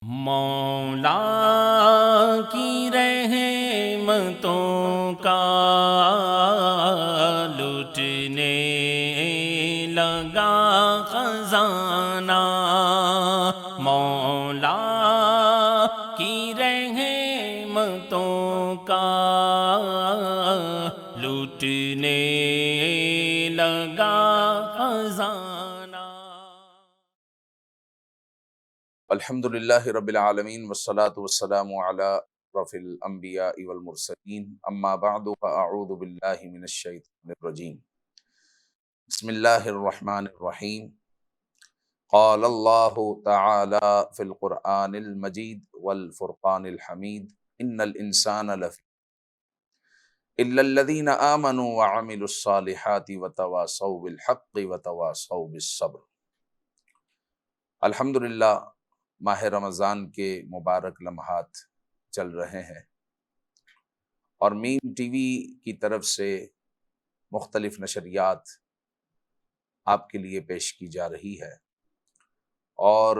مولا کی رحمتوں کا لٹنے لگا خزانہ، مولا کی رحمتوں کا لٹنے لگا خزانہ۔ الحمد للہ رب العالمین والصلاة والسلام علی اشرف الانبیاء والمرسلین، اما بعد فاعوذ باللہ من الشیطان الرجیم۔ بسم اللہ الرحمن الرحیم۔ قال اللہ تعالی فی القرآن المجید والفرقان الحمید، ان الانسان لفی الا الذین آمنوا وعملوا الصالحات وتواصوا بالحق وتواصوا بالصبر۔ الحمدللہ ماہ رمضان کے مبارک لمحات چل رہے ہیں اور مین ٹی وی کی طرف سے مختلف نشریات آپ کے لیے پیش کی جا رہی ہے، اور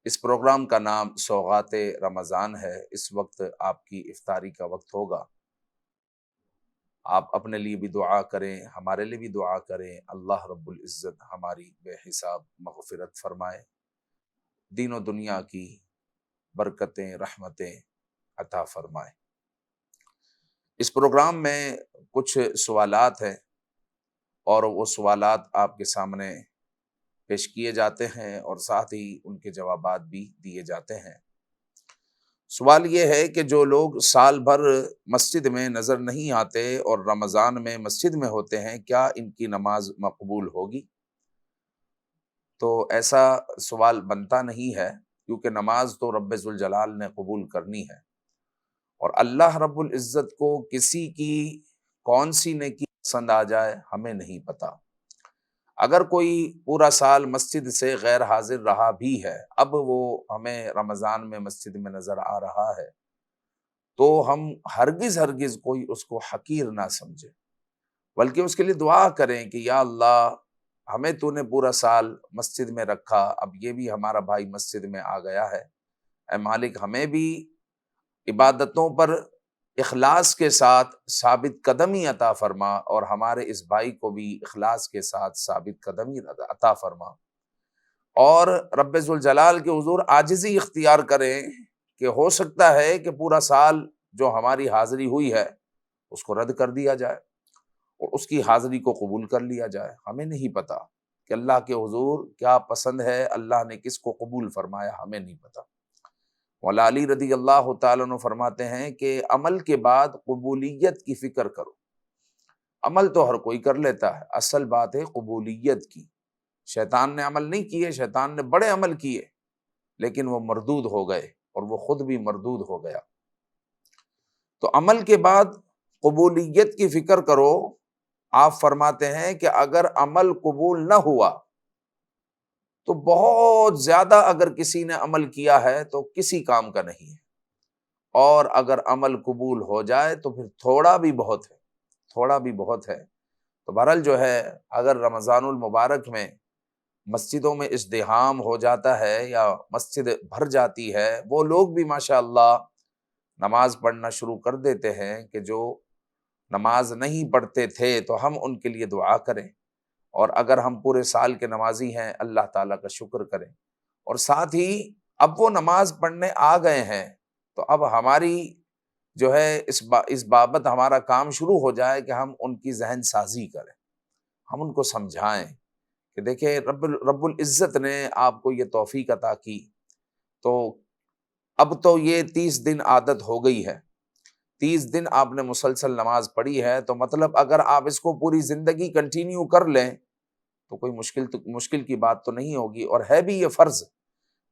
اس پروگرام کا نام سوغات رمضان ہے۔ اس وقت آپ کی افطاری کا وقت ہوگا، آپ اپنے لیے بھی دعا کریں، ہمارے لیے بھی دعا کریں، اللہ رب العزت ہماری بے حساب مغفرت فرمائے، دین و دنیا کی برکتیں رحمتیں عطا فرمائے۔ اس پروگرام میں کچھ سوالات ہیں اور وہ سوالات آپ کے سامنے پیش کیے جاتے ہیں اور ساتھ ہی ان کے جوابات بھی دیے جاتے ہیں۔ سوال یہ ہے کہ جو لوگ سال بھر مسجد میں نظر نہیں آتے اور رمضان میں مسجد میں ہوتے ہیں، کیا ان کی نماز مقبول ہوگی؟ تو ایسا سوال بنتا نہیں ہے، کیونکہ نماز تو رب ذوالجلال نے قبول کرنی ہے، اور اللہ رب العزت کو کسی کی کون سی نیکی پسند آ جائے ہمیں نہیں پتا۔ اگر کوئی پورا سال مسجد سے غیر حاضر رہا بھی ہے، اب وہ ہمیں رمضان میں مسجد میں نظر آ رہا ہے، تو ہم ہرگز کوئی اس کو حقیر نہ سمجھے، بلکہ اس کے لیے دعا کریں کہ یا اللہ، ہمیں تو نے پورا سال مسجد میں رکھا، اب یہ بھی ہمارا بھائی مسجد میں آ گیا ہے، اے مالک ہمیں بھی عبادتوں پر اخلاص کے ساتھ ثابت قدمی عطا فرما، اور ہمارے اس بھائی کو بھی اخلاص کے ساتھ ثابت قدمی عطا فرما، اور رب ذوالجلال کے حضور عاجزی اختیار کریں کہ ہو سکتا ہے کہ پورا سال جو ہماری حاضری ہوئی ہے اس کو رد کر دیا جائے اور اس کی حاضری کو قبول کر لیا جائے۔ ہمیں نہیں پتا کہ اللہ کے حضور کیا پسند ہے، اللہ نے کس کو قبول فرمایا، ہمیں نہیں پتا۔ مولا علی رضی اللہ تعالیٰ عنہ فرماتے ہیں کہ عمل کے بعد قبولیت کی فکر کرو۔ عمل تو ہر کوئی کر لیتا ہے، اصل بات ہے قبولیت کی۔ شیطان نے عمل نہیں کیے، شیطان نے بڑے عمل کیے، لیکن وہ مردود ہو گئے اور وہ خود بھی مردود ہو گیا۔ تو عمل کے بعد قبولیت کی فکر کرو۔ آپ فرماتے ہیں کہ اگر عمل قبول نہ ہوا تو بہت زیادہ اگر کسی نے عمل کیا ہے تو کسی کام کا نہیں ہے، اور اگر عمل قبول ہو جائے تو پھر تھوڑا بھی بہت ہے، تھوڑا بھی بہت ہے۔ تو بہرحال جو ہے، اگر رمضان المبارک میں مسجدوں میں ازدحام ہو جاتا ہے یا مسجد بھر جاتی ہے، وہ لوگ بھی ماشاءاللہ نماز پڑھنا شروع کر دیتے ہیں کہ جو نماز نہیں پڑھتے تھے، تو ہم ان کے لیے دعا کریں، اور اگر ہم پورے سال کے نمازی ہیں اللہ تعالیٰ کا شکر کریں، اور ساتھ ہی اب وہ نماز پڑھنے آ گئے ہیں تو اب ہماری جو ہے اس بابت ہمارا کام شروع ہو جائے کہ ہم ان کی ذہن سازی کریں، ہم ان کو سمجھائیں کہ دیکھیں رب العزت نے آپ کو یہ توفیق عطا کی، تو اب تو یہ 30 دن عادت ہو گئی ہے، 30 دن آپ نے مسلسل نماز پڑھی ہے، تو مطلب اگر آپ اس کو پوری زندگی کنٹینیو کر لیں تو کوئی مشکل کی بات تو نہیں ہوگی، اور ہے بھی یہ فرض۔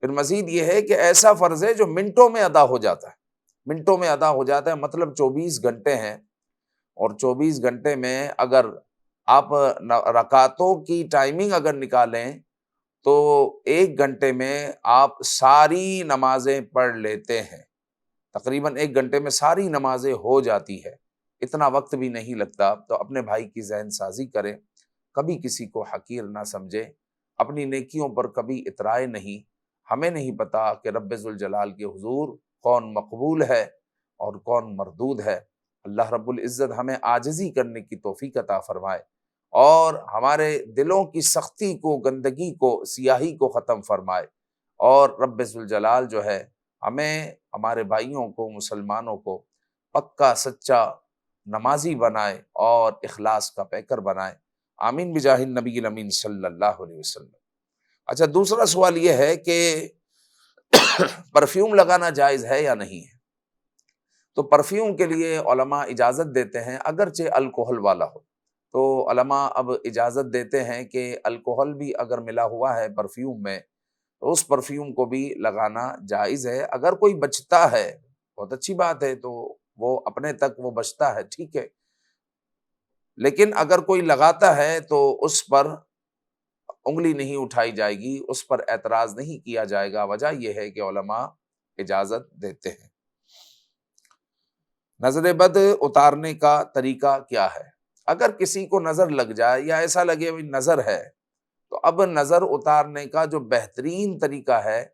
پھر مزید یہ ہے کہ ایسا فرض ہے جو منٹوں میں ادا ہو جاتا ہے، منٹوں میں ادا ہو جاتا ہے، مطلب 24 گھنٹے ہیں، اور 24 گھنٹے میں اگر آپ رکعتوں کی ٹائمنگ اگر نکالیں تو 1 گھنٹے میں آپ ساری نمازیں پڑھ لیتے ہیں، تقریباً 1 گھنٹے میں ساری نمازیں ہو جاتی ہے، اتنا وقت بھی نہیں لگتا۔ تو اپنے بھائی کی ذہن سازی کریں، کبھی کسی کو حقیر نہ سمجھے، اپنی نیکیوں پر کبھی اترائے نہیں۔ ہمیں نہیں پتا کہ رب ذوالجلال کے حضور کون مقبول ہے اور کون مردود ہے۔ اللہ رب العزت ہمیں عاجزی کرنے کی توفیق عطا فرمائے اور ہمارے دلوں کی سختی کو، گندگی کو، سیاہی کو ختم فرمائے، اور رب ذوالجلال جو ہے ہمیں، ہمارے بھائیوں کو، مسلمانوں کو پکا سچا نمازی بنائے اور اخلاص کا پیکر بنائے۔ آمین بجاہ النبی الامین صلی اللہ علیہ وسلم۔ اچھا، دوسرا سوال یہ ہے کہ پرفیوم لگانا جائز ہے یا نہیں ہے؟ تو پرفیوم کے لیے علماء اجازت دیتے ہیں، اگرچہ الکوہل والا ہو، تو علماء اب اجازت دیتے ہیں کہ الکوہل بھی اگر ملا ہوا ہے پرفیوم میں تو اس پرفیوم کو بھی لگانا جائز ہے۔ اگر کوئی بچتا ہے بہت اچھی بات ہے، تو وہ اپنے تک وہ بچتا ہے، ٹھیک ہے، لیکن اگر کوئی لگاتا ہے تو اس پر انگلی نہیں اٹھائی جائے گی، اس پر اعتراض نہیں کیا جائے گا۔ وجہ یہ ہے کہ علماء اجازت دیتے ہیں۔ نظر بد اتارنے کا طریقہ کیا ہے؟ اگر کسی کو نظر لگ جائے یا ایسا لگے بھی نظر ہے، تو اب نظر اتارنے کا جو بہترین طریقہ ہے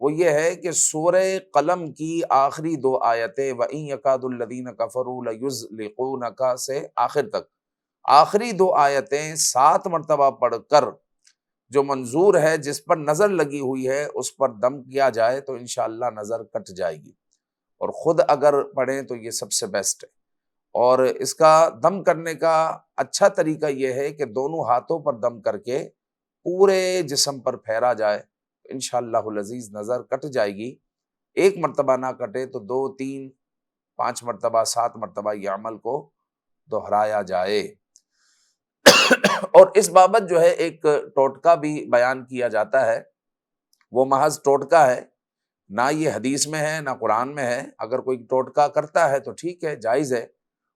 وہ یہ ہے کہ سورہ قلم کی آخری 2 آیتیں وَإِن يَكَادُ الَّذِينَ كَفَرُوا لَيُزْلِقُونَكَ سے آخر تک، آخری 2 آیتیں 7 مرتبہ پڑھ کر جو منظور ہے، جس پر نظر لگی ہوئی ہے، اس پر دم کیا جائے تو انشاءاللہ نظر کٹ جائے گی، اور خود اگر پڑھیں تو یہ سب سے بیسٹ ہے۔ اور اس کا دم کرنے کا اچھا طریقہ یہ ہے کہ دونوں ہاتھوں پر دم کر کے پورے جسم پر پھیرا جائے، انشاءاللہ العزیز نظر کٹ جائے گی۔ 1 مرتبہ نہ کٹے تو 2، 3، 5 مرتبہ، 7 مرتبہ یہ عمل کو دہرایا جائے۔ اور اس بابت جو ہے ایک ٹوٹکا بھی بیان کیا جاتا ہے، وہ محض ٹوٹکا ہے، نہ یہ حدیث میں ہے نہ قرآن میں ہے۔ اگر کوئی ٹوٹکا کرتا ہے تو ٹھیک ہے، جائز ہے،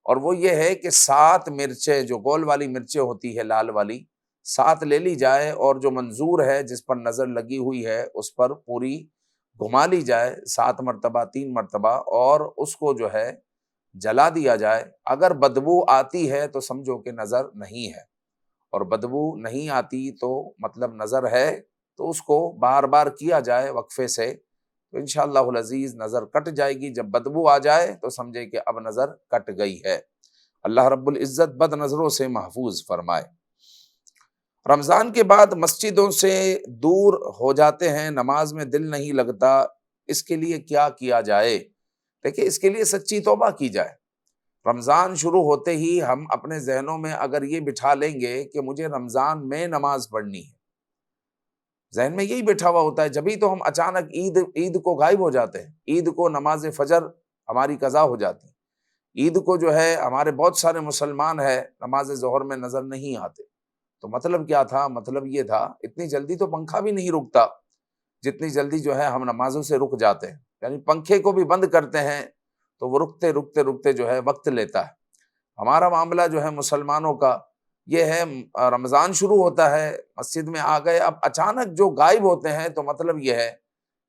اور وہ یہ ہے کہ 7 مرچیں، جو گول والی مرچیں ہوتی ہے لال والی، 7 لے لی جائے، اور جو منظور ہے جس پر نظر لگی ہوئی ہے اس پر پوری گھما لی جائے 7 مرتبہ، 3 مرتبہ، اور اس کو جو ہے جلا دیا جائے۔ اگر بدبو آتی ہے تو سمجھو کہ نظر نہیں ہے، اور بدبو نہیں آتی تو مطلب نظر ہے، تو اس کو بار بار کیا جائے وقفے سے، تو انشاءاللہ العزیز نظر کٹ جائے گی۔ جب بدبو آ جائے تو سمجھے کہ اب نظر کٹ گئی ہے۔ اللہ رب العزت بد نظروں سے محفوظ فرمائے۔ رمضان کے بعد مسجدوں سے دور ہو جاتے ہیں، نماز میں دل نہیں لگتا، اس کے لیے کیا کیا جائے؟ دیکھیں، اس کے لیے سچی توبہ کی جائے۔ رمضان شروع ہوتے ہی ہم اپنے ذہنوں میں اگر یہ بٹھا لیں گے کہ مجھے رمضان میں نماز پڑھنی ہے، ذہن میں یہی بیٹھا ہوا ہوتا ہے، جبھی تو ہم اچانک عید کو غائب ہو جاتے ہیں۔ عید کو نماز فجر ہماری قضا ہو جاتی ہے، عید کو جو ہے ہمارے بہت سارے مسلمان ہیں نماز ظہر میں نظر نہیں آتے، تو مطلب کیا تھا؟ مطلب یہ تھا اتنی جلدی تو پنکھا بھی نہیں رکتا جتنی جلدی جو ہے ہم نمازوں سے رک جاتے ہیں، یعنی پنکھے کو بھی بند کرتے ہیں تو وہ رکتے رکتے رکتے جو ہے وقت لیتا ہے۔ ہمارا معاملہ جو ہے مسلمانوں کا یہ ہے، رمضان شروع ہوتا ہے، مسجد میں آ گئے، اب اچانک جو غائب ہوتے ہیں تو مطلب یہ ہے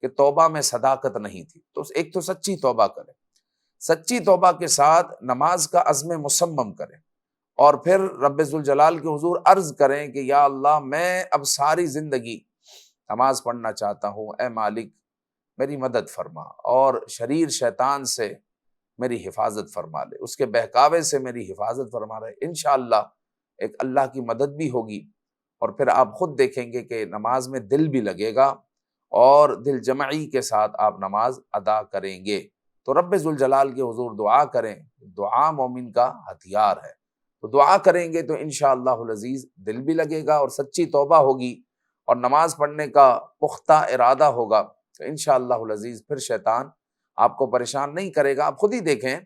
کہ توبہ میں صداقت نہیں تھی۔ تو ایک تو سچی توبہ کریں، سچی توبہ کے ساتھ نماز کا عزم مصمم کریں، اور پھر رب ذوالجلال کے حضور عرض کریں کہ یا اللہ، میں اب ساری زندگی نماز پڑھنا چاہتا ہوں، اے مالک میری مدد فرما، اور شریر شیطان سے میری حفاظت فرما لے، اس کے بہکاوے سے میری حفاظت فرما رہے۔ انشاءاللہ ایک اللہ کی مدد بھی ہوگی، اور پھر آپ خود دیکھیں گے کہ نماز میں دل بھی لگے گا، اور دل جمعی کے ساتھ آپ نماز ادا کریں گے۔ تو رب ذوالجلال کے حضور دعا کریں، دعا مومن کا ہتھیار ہے، تو دعا کریں گے تو انشاءاللہ العزیز دل بھی لگے گا، اور سچی توبہ ہوگی، اور نماز پڑھنے کا پختہ ارادہ ہوگا، تو انشاءاللہ العزیز پھر شیطان آپ کو پریشان نہیں کرے گا۔ آپ خود ہی دیکھیں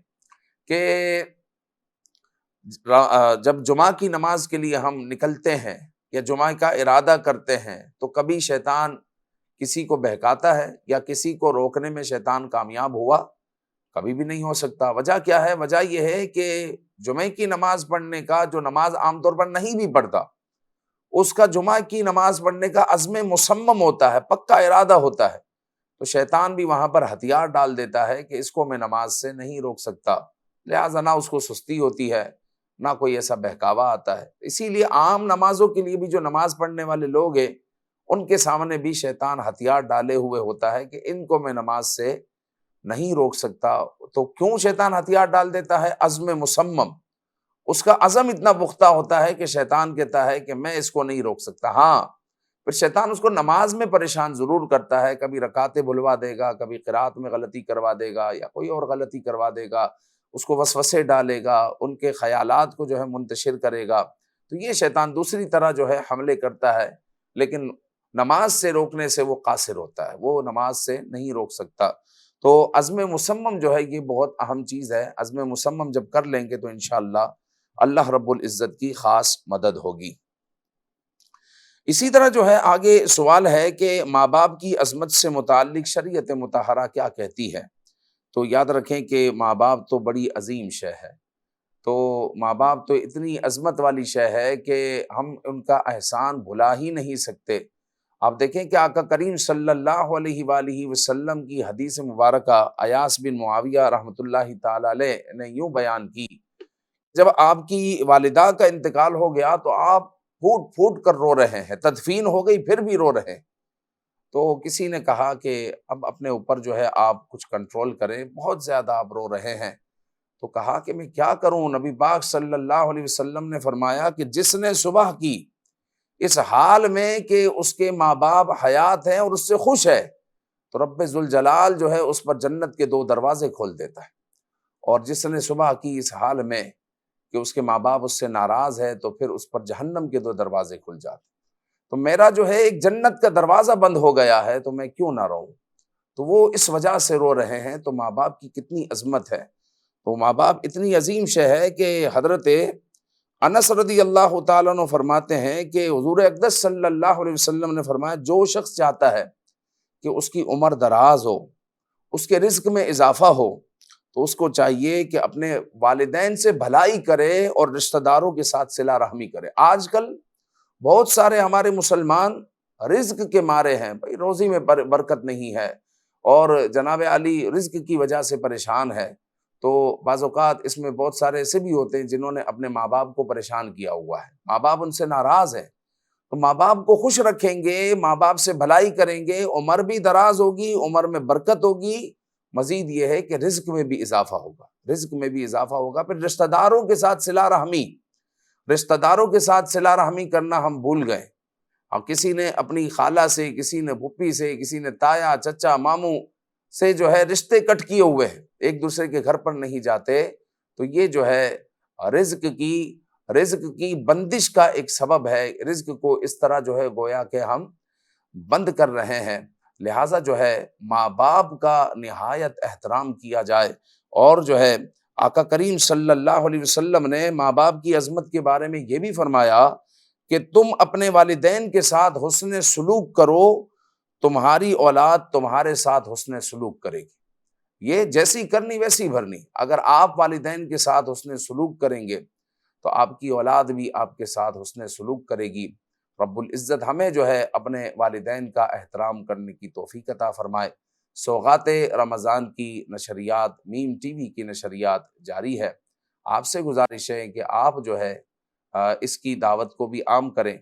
کہ جب جمعہ کی نماز کے لیے ہم نکلتے ہیں یا جمعہ کا ارادہ کرتے ہیں تو کبھی شیطان کسی کو بہکاتا ہے یا کسی کو روکنے میں شیطان کامیاب ہوا؟ کبھی بھی نہیں ہو سکتا۔ وجہ کیا ہے؟ وجہ یہ ہے کہ جمعہ کی نماز پڑھنے کا، جو نماز عام طور پر نہیں بھی پڑھتا، اس کا جمعہ کی نماز پڑھنے کا عزم مصمم ہوتا ہے، پکا ارادہ ہوتا ہے، تو شیطان بھی وہاں پر ہتھیار ڈال دیتا ہے کہ اس کو میں نماز سے نہیں روک سکتا، لہٰذا نہ اس کو سستی ہوتی ہے، نہ کوئی ایسا بہکاوا آتا ہے۔ اسی لیے عام نمازوں کے لیے بھی جو نماز پڑھنے والے لوگ ہیں ان کے سامنے بھی شیطان ہتھیار ڈالے ہوئے ہوتا ہے کہ ان کو میں نماز سے نہیں روک سکتا۔ تو کیوں شیطان ہتھیار ڈال دیتا ہے؟ عزم مصمم، اس کا عزم اتنا پختہ ہوتا ہے کہ شیطان کہتا ہے کہ میں اس کو نہیں روک سکتا۔ ہاں، پھر شیطان اس کو نماز میں پریشان ضرور کرتا ہے، کبھی رکعتیں بھلوا دے گا، کبھی قرات میں غلطی کروا دے گا، یا کوئی اور غلطی کروا دے گا، اس کو وسوسے ڈالے گا، ان کے خیالات کو جو ہے منتشر کرے گا۔ تو یہ شیطان دوسری طرح جو ہے حملے کرتا ہے، لیکن نماز سے روکنے سے وہ قاصر ہوتا ہے، وہ نماز سے نہیں روک سکتا۔ تو عزم مصمم جو ہے یہ بہت اہم چیز ہے۔ عزم مصمم جب کر لیں گے تو انشاءاللہ اللہ رب العزت کی خاص مدد ہوگی۔ اسی طرح جو ہے آگے سوال ہے کہ ماں باپ کی عظمت سے متعلق شریعت مطہرہ کیا کہتی ہے؟ تو یاد رکھیں کہ ماں باپ تو بڑی عظیم شے ہے، تو ماں باپ تو اتنی عظمت والی شے ہے کہ ہم ان کا احسان بھلا ہی نہیں سکتے۔ آپ دیکھیں کہ آقا کریم صلی اللہ علیہ وآلہ وسلم کی حدیث مبارکہ ایاس بن معاویہ رحمۃ اللہ تعالی علیہ نے یوں بیان کی، جب آپ کی والدہ کا انتقال ہو گیا تو آپ پھوٹ پھوٹ کر رو رہے ہیں، تدفین ہو گئی پھر بھی رو رہے ہیں۔ تو کسی نے کہا کہ اب اپنے اوپر جو ہے آپ کچھ کنٹرول کریں، بہت زیادہ آپ رو رہے ہیں۔ تو کہا کہ میں کیا کروں؟ نبی پاک صلی اللہ علیہ وسلم نے فرمایا کہ جس نے صبح کی اس حال میں کہ اس کے ماں باپ حیات ہیں اور اس سے خوش ہے، تو رب ذوالجلال جو ہے اس پر جنت کے 2 دروازے کھول دیتا ہے، اور جس نے صبح کی اس حال میں کہ اس کے ماں باپ اس سے ناراض ہے تو پھر اس پر جہنم کے 2 دروازے کھل جاتے۔ تو میرا جو ہے ایک جنت کا دروازہ بند ہو گیا ہے، تو میں کیوں نہ رہوں؟ تو وہ اس وجہ سے رو رہے ہیں۔ تو ماں باپ کی کتنی عظمت ہے، تو ماں باپ اتنی عظیم شے ہے کہ حضرت انس رضی اللہ تعالیٰ عنہ فرماتے ہیں کہ حضور اقدس صلی اللہ علیہ وسلم نے فرمایا جو شخص چاہتا ہے کہ اس کی عمر دراز ہو، اس کے رزق میں اضافہ ہو، تو اس کو چاہیے کہ اپنے والدین سے بھلائی کرے اور رشتہ داروں کے ساتھ صلہ رحمی کرے۔ آج کل بہت سارے ہمارے مسلمان رزق کے مارے ہیں، بھائی روزی میں برکت نہیں ہے، اور جناب علی رزق کی وجہ سے پریشان ہے۔ تو بعض اوقات اس میں بہت سارے ایسے بھی ہوتے ہیں جنہوں نے اپنے ماں باپ کو پریشان کیا ہوا ہے، ماں باپ ان سے ناراض ہیں، تو ماں باپ کو خوش رکھیں گے، ماں باپ سے بھلائی کریں گے، عمر بھی دراز ہوگی، عمر میں برکت ہوگی، مزید یہ ہے کہ رزق میں بھی اضافہ ہوگا، رزق میں بھی اضافہ ہوگا۔ پھر رشتہ داروں کے ساتھ صلہ رحمی، رشتہ داروں کے ساتھ صلہ رحمی کرنا ہم بھول گئے۔ اور کسی نے اپنی خالہ سے، کسی نے پھوپھی سے، کسی نے تایا چچا ماموں سے جو ہے رشتے کٹ کیے ہوئے ہیں، ایک دوسرے کے گھر پر نہیں جاتے۔ تو یہ جو ہے رزق کی بندش کا ایک سبب ہے، رزق کو اس طرح جو ہے گویا کہ ہم بند کر رہے ہیں۔ لہٰذا جو ہے ماں باپ کا نہایت احترام کیا جائے، اور جو ہے آقا کریم صلی اللہ علیہ وسلم نے ماں باپ کی عظمت کے بارے میں یہ بھی فرمایا کہ تم اپنے والدین کے ساتھ حسن سلوک کرو، تمہاری اولاد تمہارے ساتھ حسن سلوک کرے گی۔ یہ جیسی کرنی ویسی بھرنی، اگر آپ والدین کے ساتھ حسن سلوک کریں گے تو آپ کی اولاد بھی آپ کے ساتھ حسن سلوک کرے گی۔ رب العزت ہمیں جو ہے اپنے والدین کا احترام کرنے کی توفیق عطا فرمائے۔ سوغات رمضان کی نشریات، میم ٹی وی کی نشریات جاری ہے۔ آپ سے گزارش ہے کہ آپ جو ہے اس کی دعوت کو بھی عام کریں۔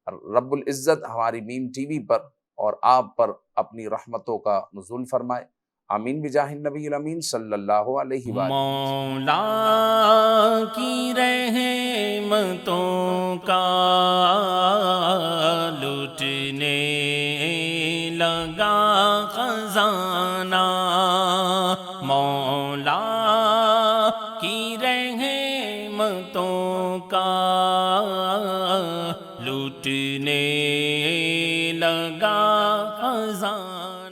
رب العزت ہماری میم ٹی وی پر اور آپ پر اپنی رحمتوں کا نزول فرمائے۔ آمین بجاہ النبی الامین صلی اللہ علیہ وآلہ۔ مولا کی رحمتوں کا لٹنے لگا خزانہ، مولا کی رحمتوں کا لٹنے لگا خزانہ۔